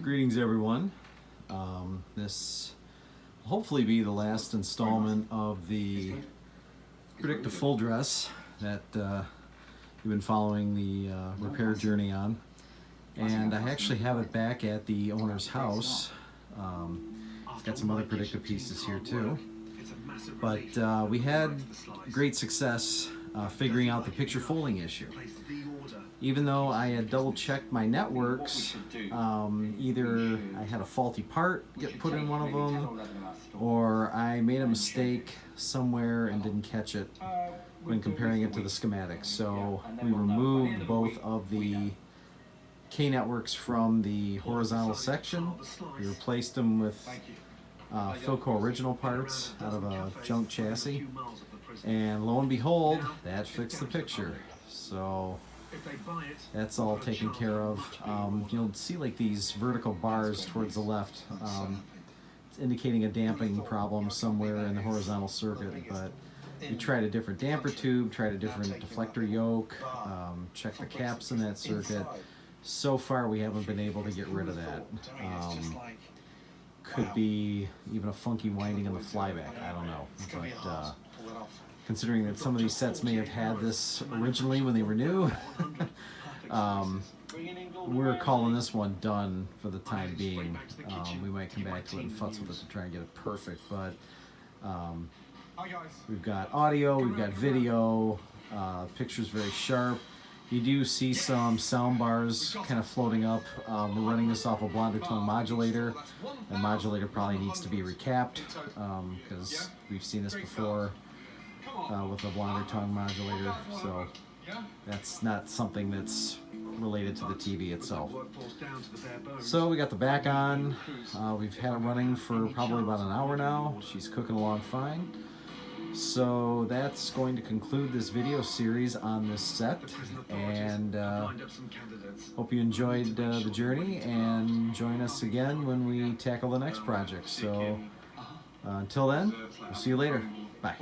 Greetings, everyone. This will hopefully be the last installment of the Predicta full dress that you've been following the repair journey on. And I actually have it back at the owner's house. Got some other Predicta pieces here too. But we had great success figuring out the picture folding issue. Even though I had double-checked my networks, either I had a faulty part get put in one of them, or I made a mistake somewhere and didn't catch it when comparing it to the schematics. So we removed both of the K networks from the horizontal section. We replaced them with Philco original parts out of a junk chassis, and lo and behold, that fixed the picture. So that's all taken care of. You'll see like these vertical bars towards the left. It's indicating a damping problem somewhere in the horizontal circuit, but we tried a different damper tube, tried a different deflector yoke, checked the caps in that circuit. So far we haven't been able to get rid of that. Could be even a funky winding in the flyback, I don't know. But considering that some of these sets may have had this originally when they were new, we're calling this one done for the time being. We might come back to it and futz with it to try and get it perfect, but we've got audio, we've got video, picture's very sharp. You do see some sound bars kind of floating up. We're running this off a blonder tone modulator. The modulator probably needs to be recapped because we've seen this before with a blonder tongue modulator, so that's not something that's related to the TV itself. So we got the back on. We've had it running for probably about an hour now. She's cooking along fine. So that's going to conclude this video series on this set, and hope you enjoyed the journey, and join us again when we tackle the next project. So until then, we'll see you later. Bye.